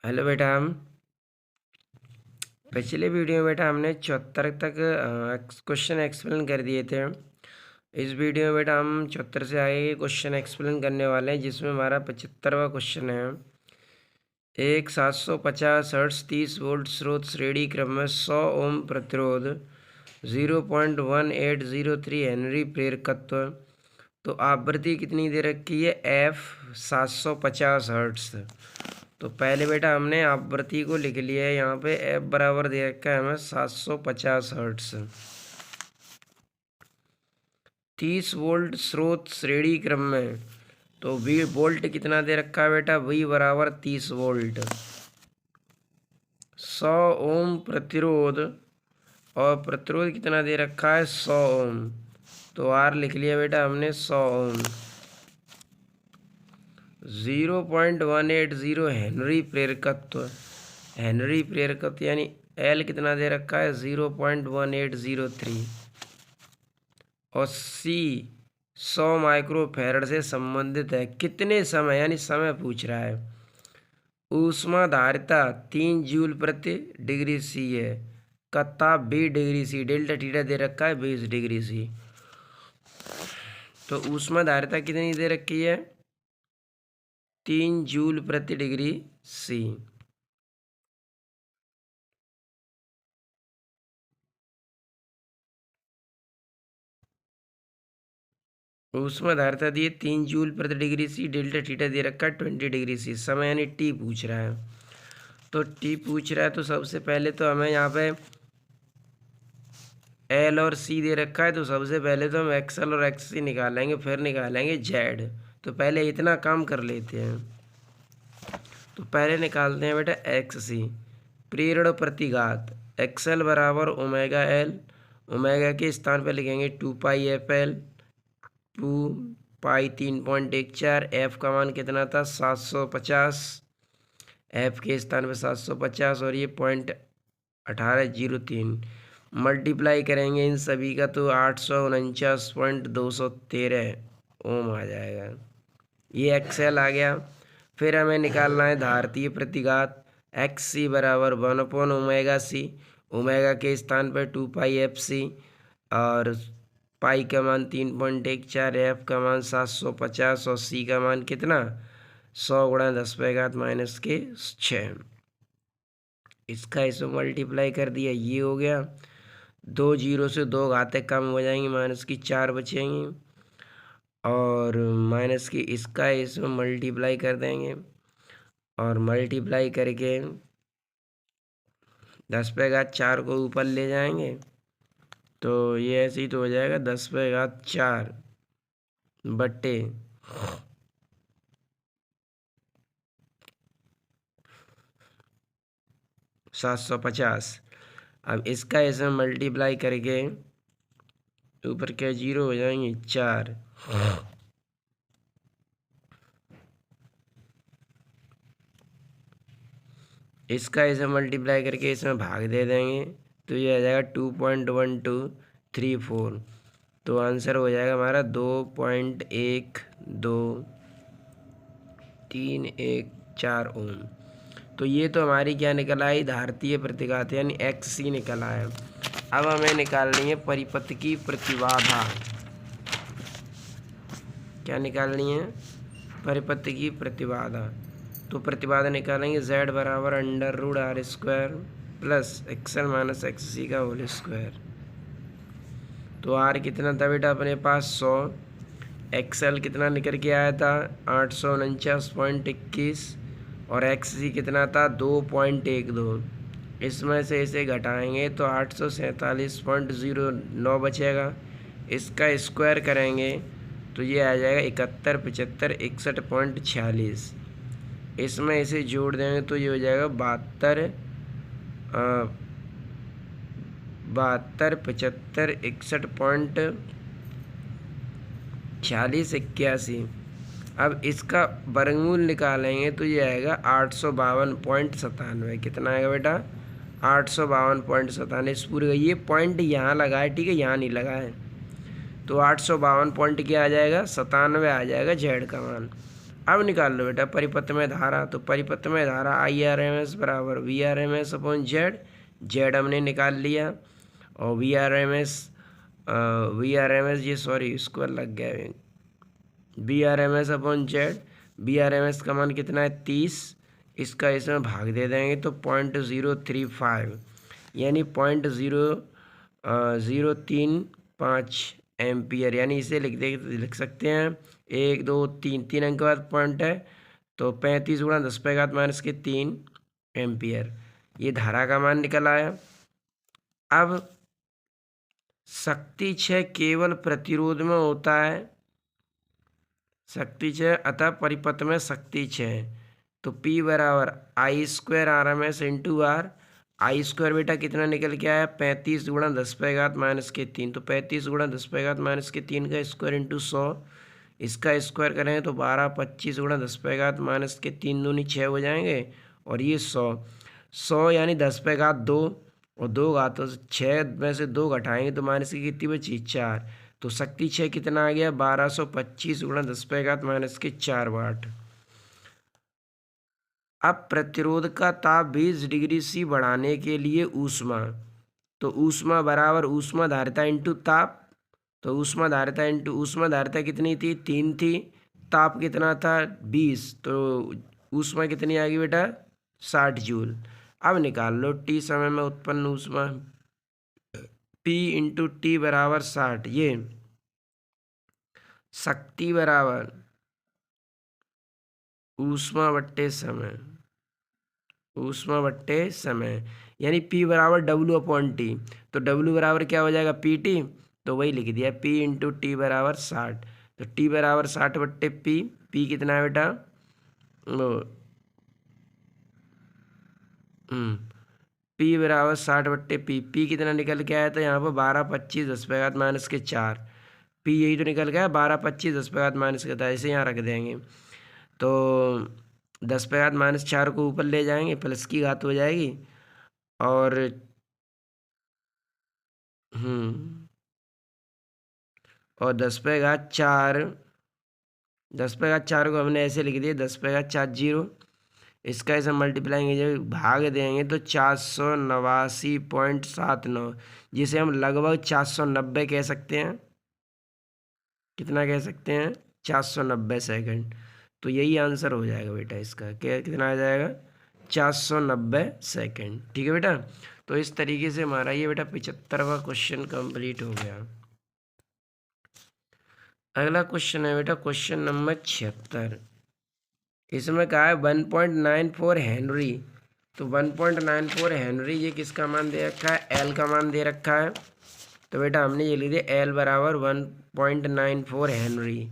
Hello बेटा। हम पिछले वीडियो में बेटा हमने 74 तक क्वेश्चन एक्सप्लेन कर दिए थे। इस वीडियो में बेटा हम 74 से आगे के क्वेश्चन एक्सप्लेन करने वाले हैं, जिसमें हमारा 75वां क्वेश्चन है। एक 750 हर्ट्ज 30 वोल्ट स्रोत श्रेणी क्रम में 100 ओम प्रतिरोध 0.1803 हेनरी प्रेरकत्व। तो आवृत्ति कितनी दे रखी है? F 750 hertz. तो पहले बेटा हमने आवृत्ति को लिख लिया है। यहाँ पे F बराबर दे रखा है हमें 750 हर्ट्ज। 30 वोल्ट स्रोत श्रेणी क्रम में, तो V वोल्ट कितना दे रखा है बेटा? V बराबर 30 वोल्ट। 100 ओम प्रतिरोध, और प्रतिरोध कितना दे रखा है? 100 ओम। तो R लिख लिया बेटा हमने 100 ओम। 0.180 हेनरी प्रेरकत्व। हेनरी प्रेरकत्व यानी L कितना दे रखा है? 0.1803। और C 100 माइक्रोफैरड से संबंधित है। कितने समय, यानी समय पूछ रहा है। ऊष्मा धारिता 3 जूल प्रति डिग्री सी है। का ताप 20 डिग्री सी। डेल्टा थीटा दे रखा है 20 डिग्री सी। तो ऊष्मा धारिता कितनी दे रखी है? 3 जूल प्रति डिग्री सी। ऊष्मा धारिता दी है 3 जूल प्रति डिग्री सी। डेल्टा थीटा दे रखा है 20 डिग्री सी। समय यानी टी पूछ रहा है। तो टी पूछ रहा है तो सबसे पहले तो हमें यहाँ पे एल और सी दे रखा है। तो सबसे पहले तो हम एक्सएल और एक्स सी निकालेंगे, फिर निकालेंगे जेड। तो पहले इतना काम कर लेते हैं। तो पहले निकालते हैं बेटा एक्स सी। प्रेरण प्रतिघात एक्सएल बराबर ओमेगा एल। ओमेगा के स्थान पर लिखेंगे 2πfl। 2 पाई 3.14। एफ का मान कितना था? 750। एफ के स्थान पे 750 और ये 0.1803 मल्टीप्लाई करेंगे इन सभी का तो 849.213 ओम आ जाएगा। ये एक्सएल आ गया। फिर हमें निकालना है धारतीय प्रतिघात। एक्स सी बराबर 1/ओमेगा सी। ओमेगा के स्थान पर 2πfc और पाई का मान 3.14। एफ का मान 750 और सी का मान कितना? 100 गुणा 10⁻⁻⁶। इसका इसमें मल्टीप्लाई कर दिया, ये हो गया। 2 जीरो से 2 घातें कम हो जाएंगी, माइनस की 4 बचेंगी। और माइनस की इसका इसमें मल्टीप्लाई कर देंगे, और मल्टीप्लाई करके 10⁻⁴ को ऊपर ले जाएंगे। तो ये ऐसे ही तो हो जाएगा 10⁻⁴ बट्टे 750। अब इसका इसमें मल्टीप्लाई करके ऊपर क्या जीरो हो जाएंगे 4। इसका इसे मल्टीप्लाई करके इसमें भाग दे देंगे, तो ये आ जाएगा 2.1234। तो आंसर हो जाएगा हमारा 2.12314 ओम। तो ये तो हमारी क्या निकल आई? धारतीय प्रतिघात यानी एक्स सी निकल आया। अब हमें निकालनी है परिपथ की प्रतिबाधा। क्या निकालनी है? परिपथ की प्रतिबाधा। तो प्रतिबाधा निकालेंगे Z बराबर √R² plus XL minus X C का होल स्क्वायर। तो R कितना था बेटा अपने पास? 100। एक्सएल कितना निकल के आया था? 849.21। और एक्स सी कितना था? 2.12। इसमें से इसे घटाएंगे तो 847.09 बचेगा। इसका स्क्वायर करेंगे तो ये आ जाएगा 71, 75, 61.46। इसमें इसे जोड़ देंगे तो ये हो जाएगा 72, 75, 61.46, 81। अब इसका वर्गमूल निकालेंगे तो ये आएगा 852.97। कितना आएगा बेटा? 852.97। इस पूरे का ये पॉइंट यहाँ लगा है, ठीक है, यहाँ नहीं लगा है। तो 852 पॉइंट क्या आ जाएगा? 97 आ जाएगा जेड का मान। अब निकाल लो बेटा परिपथ में धारा। तो परिपथ में धारा IRMS बराबर VRMS अपॉन जेड। जेड हमने निकाल लिया और VRMS ये सॉरी स्क्वायर लग गया, VRMS अपॉन जेड। VRMS का मान कितना है 30, इसका इसमें भाग दे देंगे तो 0.035 यानी 0.035 एम्पियर, यानी इसे लिख सकते हैं 1 2 3 3 अंक के बाद पॉइंट है तो 35 गुणा 10⁻³ एम्पियर, ये धारा का मान निकल आया। अब शक्ति क्षय केवल प्रतिरोध में होता है, शक्ति क्षय अतः परिपथ में शक्ति क्षय। तो P बराबर I² RMS into R। I² बेटा कितना निकल के आया 35 गुणा 10⁻³ तो 35 गुणा 10⁻³ का स्क्वायर इंटू 100, इसका स्क्वायर करें तो 12 25 गुणा 10⁻³ दूनी 6 हो जाएंगे और ये 100 यानी 10⁻² और 2 घातों से 6 में से 2 घटाएंगे तो माइनस की कितनी बची 4। तो शक्ति क्षय कितना आ गया 1225 गुणा 10⁻⁴ वाट। अब प्रतिरोध का ताप 20 डिग्री C बढ़ाने के लिए ऊष्मा, तो ऊष्मा बराबर ऊष्मा धारिता इंटू ताप। तो ऊष्मा धारिता कितनी थी 3 थी, ताप कितना था 20, तो ऊष्मा कितनी आ गई बेटा 60 जूल। अब निकाल लो T समय में उत्पन्न ऊष्मा, P इंटू टी बराबर 60, ये शक्ति बराबर ऊष्मा बट्टे समय यानी P बराबर W अपॉन टी। तो W बराबर क्या हो जाएगा PT, तो वही लिख दिया P इंटू टी बराबर 60। तो T बराबर 60/P, P कितना है बेटा P बराबर 60/P, P कितना निकल के आया था यहाँ पर 12 25 10⁻⁴। P यही तो निकल गया 12 25 10⁻⁴, ऐसे यहाँ रख देंगे तो 10⁻⁴ को ऊपर ले जाएंगे प्लस की घात हो जाएगी और और 10⁻⁴ को हमने ऐसे लिख दिया 10⁻⁴, इसका ऐसे मल्टीप्लाइंग जब भाग देंगे तो 489.79, जिसे हम लगभग 490 कह सकते हैं। कितना कह सकते हैं 490 सेकंड। तो यही आंसर हो जाएगा बेटा इसका, क्या कितना आ जाएगा 490 सेकंड। ठीक है बेटा, तो इस तरीके से हमारा ये बेटा 75वां क्वेश्चन कंप्लीट हो गया। अगला क्वेश्चन है बेटा क्वेश्चन नंबर 76। इसमें कहा है 1.94 हेनरी। तो 1.94 हेनरी ये किसका मान दे रखा है L का मान दे रखा है। तो बेटा हमने ये लिख दिया L बराबर 1.94 हेनरी।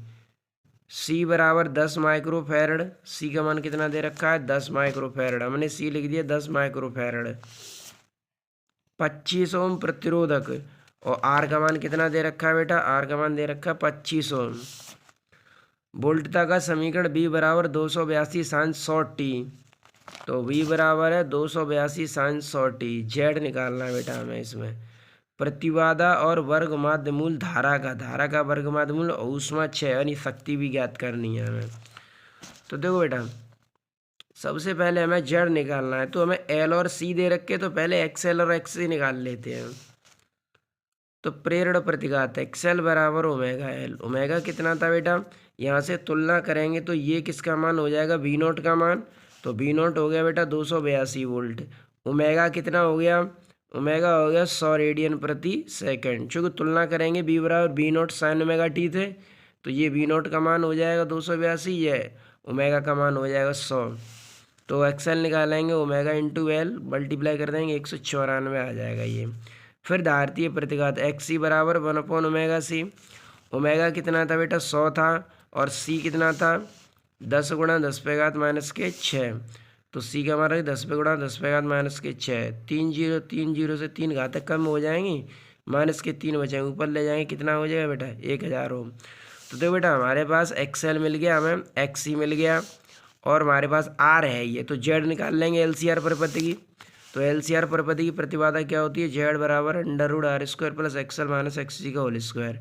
C बराबर 10 माइक्रोफैरड, C का मान कितना दे रखा है 10 माइक्रोफैरड, हमने C लिख दिया 10 माइक्रोफैरड। 25 ओम प्रतिरोधक और R का मान कितना दे रखा है बेटा, R का मान दे रखा है 25 ओम। वोल्टता का समीकरण V बराबर 282 साइन 100T। तो V बराबर है 282 साइन 100T। जेड निकालना है बेटा हमें इसमें। प्रतिबाधा और वर्ग माध्य मूल धारा का वर्ग माध्य मूल और ऊष्मा क्षय यानी शक्ति भी ज्ञात करनी है हमें। तो देखो बेटा सबसे पहले हमें जेड निकालना है, तो हमें L और C दे रखे तो पहले XL और XC निकाल लेते हैं। तो प्रेरण प्रतिघात XL बराबर ओमेगा L। ओमेगा कितना था बेटा, यहाँ से तुलना करेंगे तो ये किसका मान हो जाएगा V0 का मान। तो V0 हो गया बेटा 282 वोल्ट। ओमेगा कितना हो गया, ओमेगा हो गया 100 रेडियन प्रति सेकंड। चूँकि तुलना करेंगे B बराबर V0 साइन ओमेगा टी थे, तो ये V0 का मान हो जाएगा 282, ये ओमेगा का मान हो जाएगा 100। तो XL निकालेंगे ओमेगा इंटू L मल्टीप्लाई कर देंगे 194 आ जाएगा ये। फिर धारतीय प्रतिघात XC बराबर 1/ओमेगा C। ओमेगा कितना था बेटा 100 था और C कितना था 10 गुणा 10⁻⁶। तो C का हमारा 10 गुणा 10⁻⁶। 3 0 से 3 घातक कम हो जाएंगी, -3 बचेंगे, ऊपर ले जाएंगे कितना हो जाएगा बेटा 1000 ओम। तो देखो बेटा हमारे पास XL मिल गया, हमें XC मिल गया और हमारे पास R है ये। तो Z निकाल लेंगे LCR परिपथ की। तो LCR परिपथ की प्रतिबाधा क्या होती है Z बराबर √R² + XL - XC का होल स्क्वायर।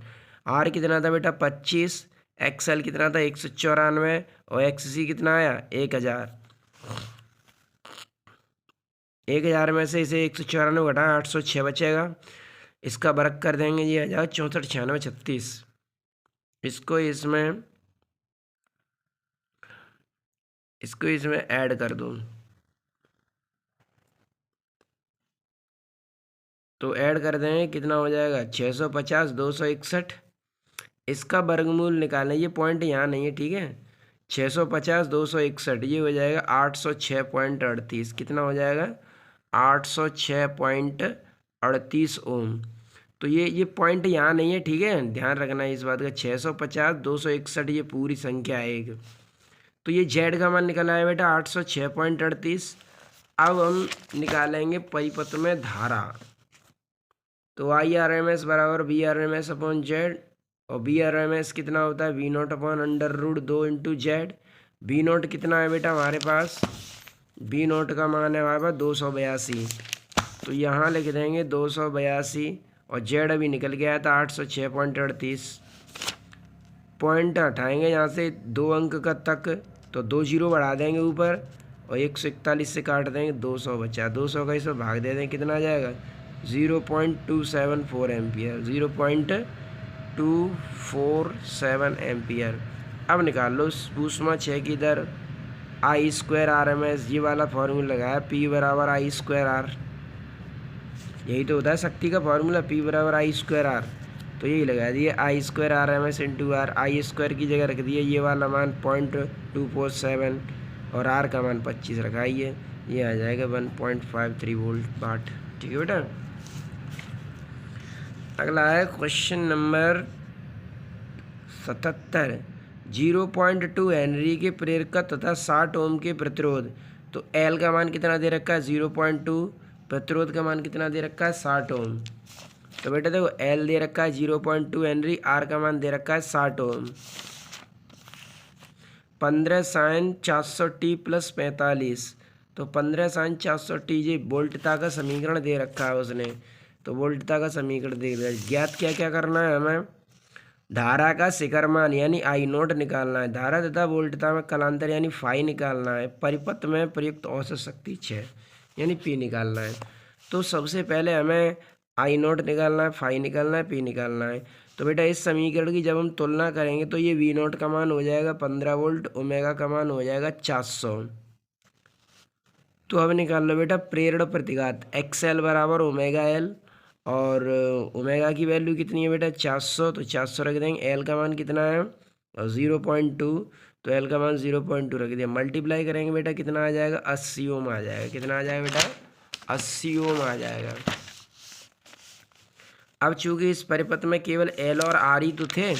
R कितना था बेटा 25, एक्सएल कितना था 194 और एक्ससी कितना आया 1000। 1000 में से इसे 194 घटाएं 806 बचेगा। इसका वर्ग कर देंगे, ये आ जाएगा 64 96 36। इसको इसमें ऐड कर दो, तो ऐड कर देंगे कितना हो जाएगा 650 261। इसका वर्गमूल निकालना, ये पॉइंट यहाँ नहीं है, ठीक है। 650 261 ये हो जाएगा 806.38। कितना हो जाएगा 806.38 ओम। तो ये पॉइंट यहाँ नहीं है, ठीक है, ध्यान रखना है इस बात का। 650 261 ये पूरी संख्या है एक। तो ये जेड का मान निकला है बेटा 806.38। अब हम निकालेंगे परिपथ में धारा। तो आई आर एम एस बराबर B R M S upon Z, और बी आर एम एस कितना होता है V nought upon √2 into Z. B nought कितना है बेटा हमारे पास, बी नोट का मान है हमारे पास 282, तो यहाँ लिख देंगे 282। और जेड अभी निकल गया था 806.38। पॉइंट हटाएंगे यहाँ से 2 अंक का तक, तो 2 जीरो बढ़ा देंगे ऊपर, और 141 से काट देंगे 200 बचा। 200 का इसमें भाग दे देंगे, कितना आ जाएगा 0.274 एम्पियर। 0.247 एम्पियर। अब निकाल लो ऊष्मा 6 की दर I²RMS, ये वाला फॉर्मूला लगाया P बराबर I²R। यही तो होता है शक्ति का फॉर्मूला, P बराबर I²R। तो यही लगा दिए I²RMS इंटू R। I² की जगह रख दिए ये वाला मान 0.247 और R का मान 25 रखा है। ये आ जाएगा 1.53 वोल्ट वाट। ठीक है बेटा। अगला है क्वेश्चन नंबर 77। 0.2 हेनरी के प्रेरकत्व तथा 60 ओम के प्रतिरोध। तो एल का मान कितना दे रखा है 0.2, प्रतिरोध का मान कितना दे रखा है 60 ओम। तो बेटा देखो एल दे रखा है 0.2 हेनरी, आर का मान दे रखा है 60 ओम। 15 sin 400t + 45, तो 15 sin 400t ये वोल्टता का समीकरण दे रखा है उसने। तो वोल्टता का समीकरण दे दिया। ज्ञात क्या क्या करना है हमें, धारा का शिखर मान यानी आई नोट निकालना है, धारा तथा वोल्टता में कलांतर यानी फाई निकालना है, परिपथ में प्रयुक्त औसत शक्ति 6 यानी पी निकालना है। तो सबसे पहले हमें आई नोट निकालना है, फाई निकालना है, पी निकालना है। तो बेटा इस समीकरण की जब हम तुलना करेंगे तो ये वी नोट का मान हो जाएगा 15 वोल्ट, ओमेगा का मान हो जाएगा 400। तो अब निकाल लो बेटा प्रेरण प्रतिघात, XL बराबर ओमेगा एल, और ओमेगा की वैल्यू कितनी है बेटा 400, तो 400 रख देंगे। एल का मान कितना है और 0.2, तो एल का मान 0.2 रख दिया। मल्टीप्लाई करेंगे बेटा कितना आ जाएगा 80 ओम आ जाएगा। कितना आ जाएगा बेटा 80 ओम आ जाएगा। अब चूंकि इस परिपथ में केवल एल और आर ही तो थे,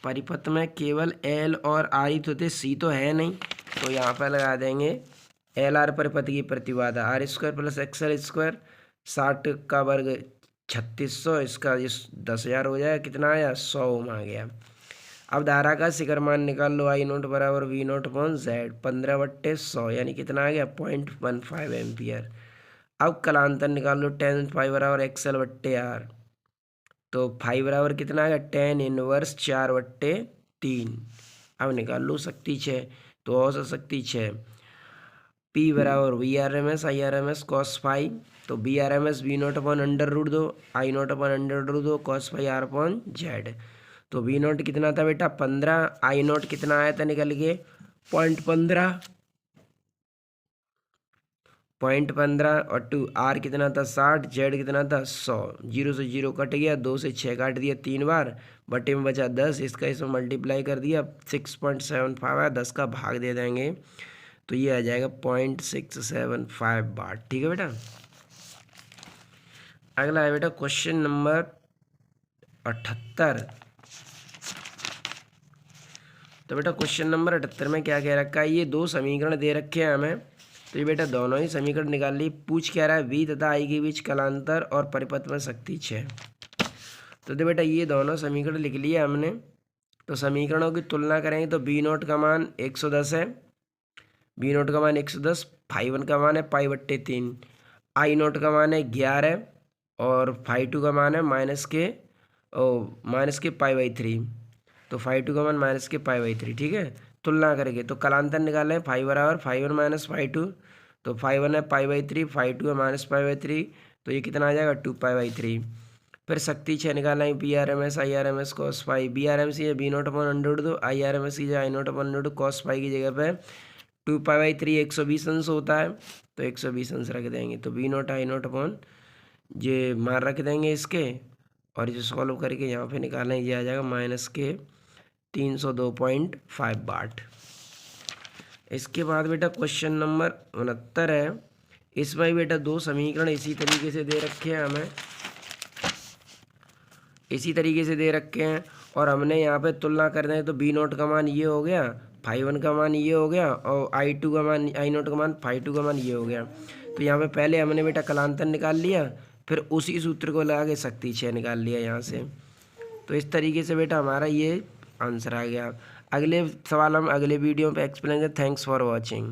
परिपथ में केवल एल और आर ही तो थे, सी तो है नहीं, तो यहाँ पर लगा देंगे एल आर परिपथ की प्रतिबाधा R² + XL²। 60 का वर्ग 3600, इसका 10,000 हो जाएगा। कितना आया 100 ओम आ गया। अब धारा का शिखर मान निकाल लो, आई नोट बराबर वी नोट अपॉन जेड, 15/100 यानी कितना आ गया 0.15 एम्पियर। अब कलांतर निकाल लो, tan फाई बराबर XL/R, तो फाई बराबर कितना आ गया tan इनवर्स 4/3। अब निकाल लो शक्ति 6, तो औसत शक्ति 6। P बराबर VRMS IRMS cos फाई, तो VRMS V nought upon √2, I nought upon √2 cos phi R upon Z. तो V नोट कितना था बेटा 15, I नोट कितना आया था निकल के 0.15 और 2 R कितना था 60, जेड कितना था 100। 0 से 0 कट गया, 2 से 6 काट दिया 3 बार, बटे में बचा 10, इसका इसमें मल्टीप्लाई कर दिया 6.75 है, 10 का भाग दे देंगे तो ये आ जाएगा 0.675 वाट। ठीक है बेटा। अगला है बेटा क्वेश्चन नंबर 78। तो बेटा क्वेश्चन नंबर 78 में क्या कह रखा है, ये 2 समीकरण दे रखे हैं हमें, तो ये बेटा दोनों ही समीकरण निकाल ली। पूछ क्या रहा है वी तथा आई के बीच कलांतर और परिपथ में शक्ति 6। तो बेटा ये दोनों समीकरण लिख लिए हमने। तो समीकरणों की तुलना करेंगे तो बी नोट का मान 110 है, बी नोट का मान 110, फाई 1 का मान है π/3, आई नोट का मान है 11 और फाई 2 का मान है -के π/3। तो फाइव टू का मान माइनस के पाई बाई थ्री, ठीक है। तुलना करके तो कलांतर निकालें, फाइव बराबर five one minus five two, तो फाइव वन है pi by three, five two है माइनस पाई बाई थ्री, तो ये कितना आ जाएगा टू पाई बाई थ्री। फिर शक्ति छः निकालना है, B R M S I R M S cos five, B R M C है बी नोट अपॉन अंडर दो, आई आर एम एस की I nought upon under cos five की जगह पे टू पाई बाई थ्री 120 अंश होता है, तो 120 अंश रख देंगे। तो बी नोट आई नोट अपॉन ये मान रख देंगे इसके, और जो सॉल्व करके यहाँ पे निकालें ये आ जाएगा माइनस के 302.5 वाट। इसके बाद बेटा क्वेश्चन नंबर 69 है। इसमें बेटा दो समीकरण इसी तरीके से दे रखे हैं हमें, इसी तरीके से दे रखे हैं, और हमने यहाँ पे तुलना कर दें तो बी नोट का मान ये हो गया, फाइव वन का मान ये हो गया, और आई टू का मान आई नोट का मान फाइव टू का मान ये हो गया। तो यहाँ पे पहले हमने बेटा कलांतर निकाल लिया, फिर उसी सूत्र को लगा के शक्ति छः निकाल लिया यहाँ से। तो इस तरीके से बेटा हमारा ये आंसर आ गया। अगले सवाल हम अगले वीडियो पे एक्सप्लेन करें। Thanks for watching.